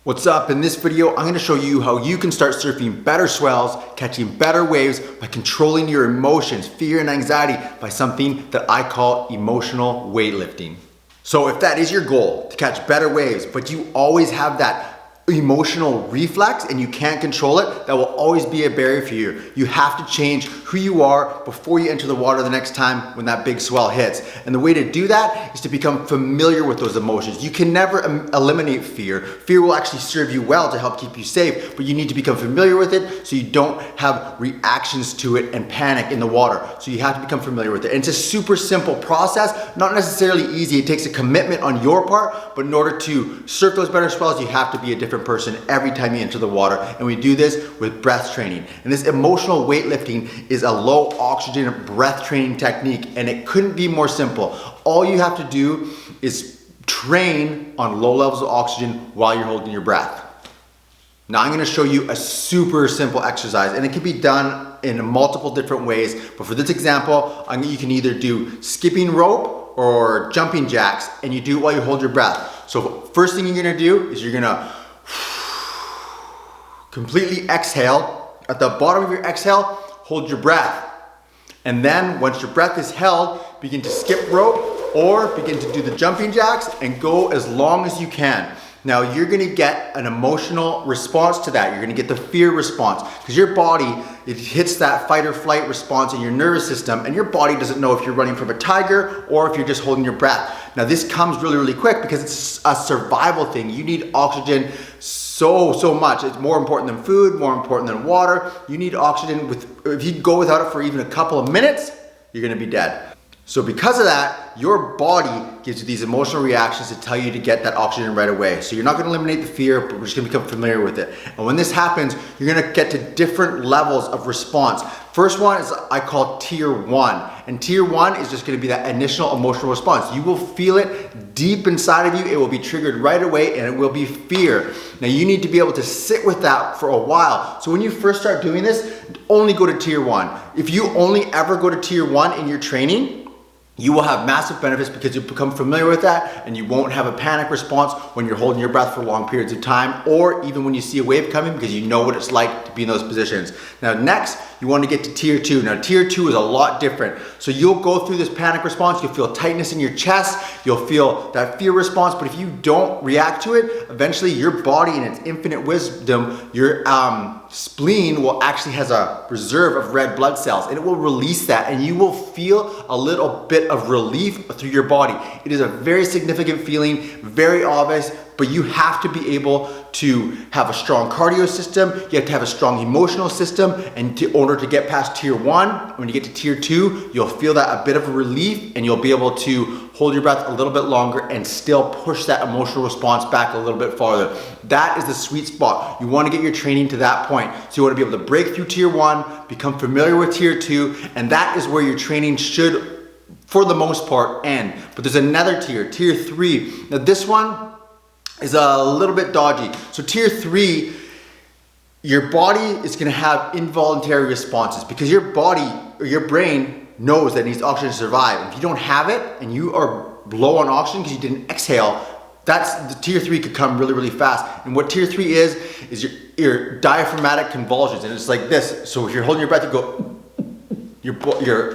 What's up? In this video, I'm going to show you how you can start surfing better swells, catching better waves by controlling your emotions, fear and anxiety by something that I call emotional weightlifting. So if that is your goal, to catch better waves, but you always have that emotional reflex and you can't control it, that will always be a barrier for you. You have to change who you are before you enter the water the next time when that big swell hits. And the way to do that is to become familiar with those emotions. You can never eliminate fear. Fear will actually serve you well to help keep you safe, but you need to become familiar with it so you don't have reactions to it and panic in the water. So you have to become familiar with it. And it's a super simple process, not necessarily easy. It takes a commitment on your part, but in order to surf those better swells, you have to be a different person every time you enter the water. And we do this with breath training. And this emotional weightlifting is a low oxygen breath training technique, and it couldn't be more simple. All you have to do is train on low levels of oxygen while you're holding your breath. Now I'm going to show you a super simple exercise, and it can be done in multiple different ways. But for this example, you can either do skipping rope or jumping jacks, and you do it while you hold your breath. So first thing you're going to do is you're going to completely exhale. At the bottom of your exhale, hold your breath. And then once your breath is held, begin to skip rope or begin to do the jumping jacks and go as long as you can. Now you're gonna get an emotional response to that. You're gonna get the fear response because your body, it hits that fight or flight response in your nervous system, and your body doesn't know if you're running from a tiger or if you're just holding your breath. Now this comes really quick because it's a survival thing. You need oxygen so much. It's more important than food, more important than water. You need oxygen. If you go without it for even a couple of minutes, you're gonna be dead. So because of that, your body gives you these emotional reactions to tell you to get that oxygen right away. So you're not gonna eliminate the fear, but we're just gonna become familiar with it. And when this happens, you're gonna get to different levels of response. First one is I call tier 1. And tier 1 is just gonna be that initial emotional response. You will feel it deep inside of you. It will be triggered right away, and it will be fear. Now you need to be able to sit with that for a while. So when you first start doing this, only go to tier 1. If you only ever go to tier 1 in your training, you will have massive benefits because you become familiar with that, and you won't have a panic response when you're holding your breath for long periods of time, or even when you see a wave coming, because you know what it's like to be in those positions. Now next, you want to get to tier 2. Now tier 2 is a lot different. So you'll go through this panic response, you'll feel tightness in your chest, you'll feel that fear response, but if you don't react to it, eventually your body in its infinite wisdom, your spleen will actually has a reserve of red blood cells, and it will release that, and you will feel a little bit of relief through your body. It is a very significant feeling, very obvious, but you have to be able to have a strong cardio system, you have to have a strong emotional system, and in order to get past tier 1, when you get to tier 2, you'll feel that a bit of a relief, and you'll be able to hold your breath a little bit longer and still push that emotional response back a little bit farther. That is the sweet spot. You want to get your training to that point. So you want to be able to break through tier 1, become familiar with tier 2, and that is where your training should, for the most part, end. But there's another tier, tier 3. Now this one is a little bit dodgy. So tier 3, your body is gonna have involuntary responses because your body or your brain knows that it needs oxygen to survive. If you don't have it and you are low on oxygen because you didn't exhale, that's the tier 3 could come really fast. And what tier 3 is your diaphragmatic convulsions, and it's like this. So if you're holding your breath, you go, your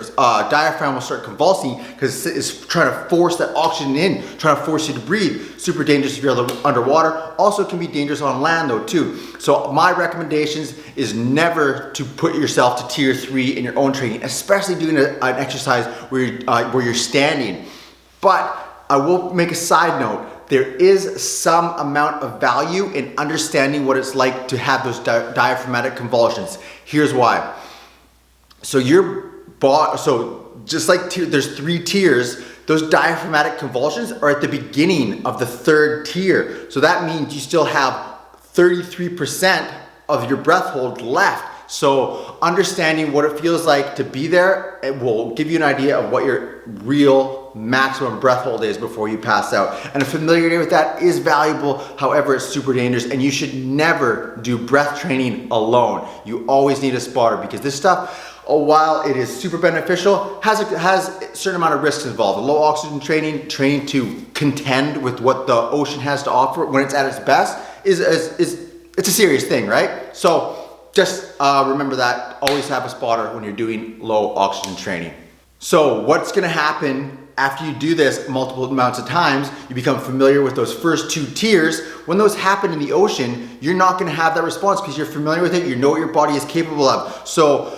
diaphragm will start convulsing because it's trying to force that oxygen in, trying to force you to breathe. Super dangerous if you're underwater. Also can be dangerous on land though too. So my recommendations is never to put yourself to tier 3 in your own training, especially doing an exercise where you're standing. But I will make a side note. There is some amount of value in understanding what it's like to have those diaphragmatic convulsions. Here's why. So just like there's 3 tiers, those diaphragmatic convulsions are at the beginning of the 3rd tier. So that means you still have 33% of your breath hold left. So understanding what it feels like to be there, it will give you an idea of what your real maximum breath hold is before you pass out. And a familiarity with that is valuable. However, it's super dangerous, and you should never do breath training alone. You always need a spotter because this stuff, while it is super beneficial, has a certain amount of risks involved. The low oxygen training to contend with what the ocean has to offer when it's at its best, it's a serious thing, right? So just remember that. Always have a spotter when you're doing low oxygen training. So what's gonna happen after you do this multiple amounts of times, you become familiar with those first 2 tiers. When those happen in the ocean, you're not gonna have that response because you're familiar with it, you know what your body is capable of. So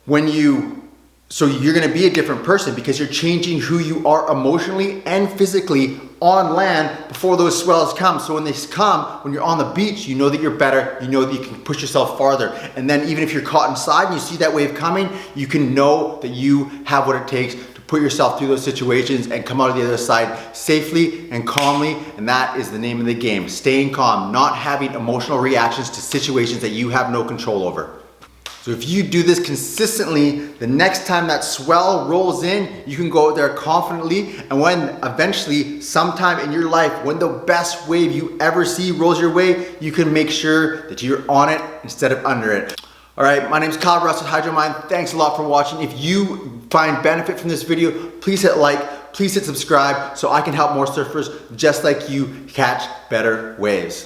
you're gonna be a different person because you're changing who you are emotionally and physically on land before those swells come. So when they come, when you're on the beach, you know that you're better, you know that you can push yourself farther. And then even if you're caught inside and you see that wave coming, you can know that you have what it takes to put yourself through those situations and come out of the other side safely and calmly. And that is the name of the game, staying calm, not having emotional reactions to situations that you have no control over. So if you do this consistently, the next time that swell rolls in, you can go out there confidently, and when eventually, sometime in your life, when the best wave you ever see rolls your way, you can make sure that you're on it instead of under it. All right, my name is Kyle Russ with HydroMind. Thanks a lot for watching. If you find benefit from this video, please hit like, please hit subscribe so I can help more surfers just like you catch better waves.